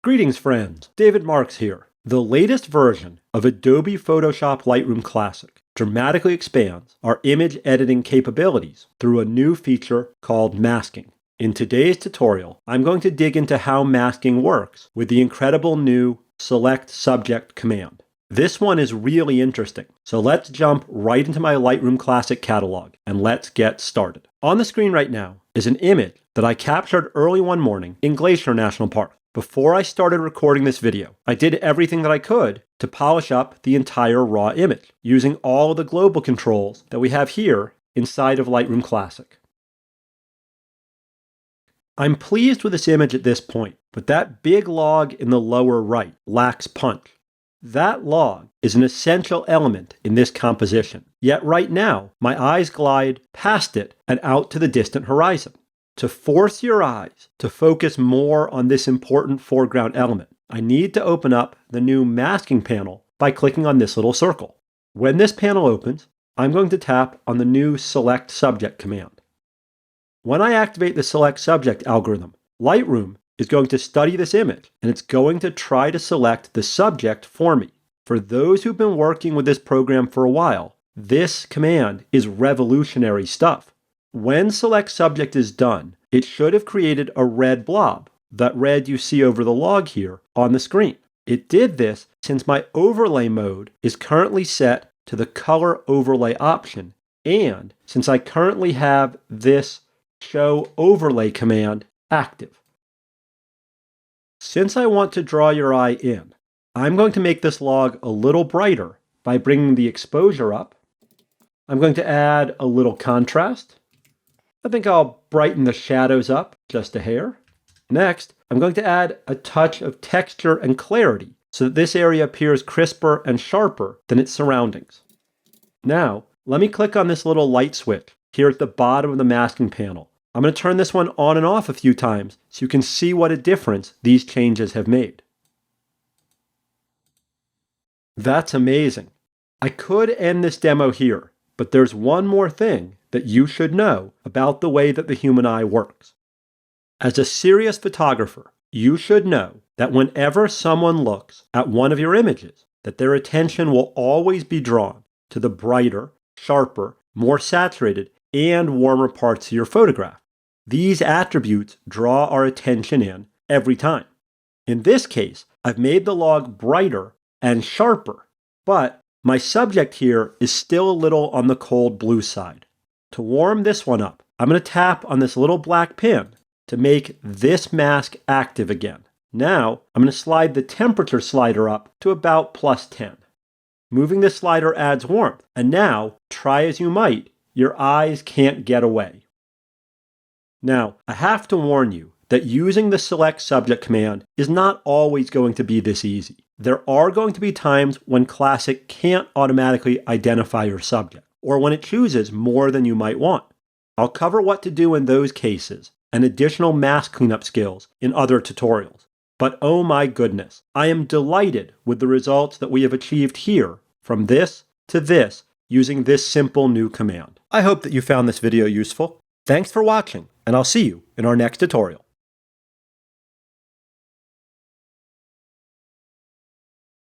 Greetings friends, David Marks here. The latest version of Adobe Photoshop Lightroom Classic dramatically expands our image editing capabilities through a new feature called masking. In today's tutorial, I'm going to dig into how masking works with the incredible new Select Subject command. This one is really interesting, so let's jump right into my Lightroom Classic catalog and let's get started. On the screen right now is an image that I captured early one morning in Glacier National Park. Before I started recording this video, I did everything that I could to polish up the entire raw image using all of the global controls that we have here inside of Lightroom Classic. I'm pleased with this image at this point, but that big log in the lower right lacks punch. That log is an essential element in this composition, yet right now my eyes glide past it and out to the distant horizon. To force your eyes to focus more on this important foreground element, I need to open up the new masking panel by clicking on this little circle. When this panel opens, I'm going to tap on the new Select Subject command. When I activate the Select Subject algorithm, Lightroom is going to study this image and it's going to try to select the subject for me. For those who've been working with this program for a while, this command is revolutionary stuff. When Select Subject is done, it should have created a red blob, that red you see over the log here on the screen. It did this since my overlay mode is currently set to the color overlay option, and since I currently have this show overlay command active. Since I want to draw your eye in, I'm going to make this log a little brighter by bringing the exposure up. I'm going to add a little contrast. I think I'll brighten the shadows up just a hair. Next, I'm going to add a touch of texture and clarity so that this area appears crisper and sharper than its surroundings. Now, let me click on this little light switch here at the bottom of the masking panel. I'm going to turn this one on and off a few times so you can see what a difference these changes have made. That's amazing. I could end this demo here, but there's one more thing that you should know about the way that the human eye works. As a serious photographer, you should know that whenever someone looks at one of your images, that their attention will always be drawn to the brighter, sharper, more saturated, and warmer parts of your photograph. These attributes draw our attention in every time. In this case, I've made the log brighter and sharper, but my subject here is still a little on the cold blue side. To warm this one up, I'm going to tap on this little black pin to make this mask active again. Now, I'm going to slide the temperature slider up to about +10. Moving this slider adds warmth, and now, try as you might, your eyes can't get away. Now, I have to warn you that using the Select Subject command is not always going to be this easy. There are going to be times when Classic can't automatically identify your subject, or when it chooses more than you might want. I'll cover what to do in those cases and additional mask cleanup skills in other tutorials. But oh my goodness, I am delighted with the results that we have achieved here from this to this using this simple new command. I hope that you found this video useful. Thanks for watching, and I'll see you in our next tutorial.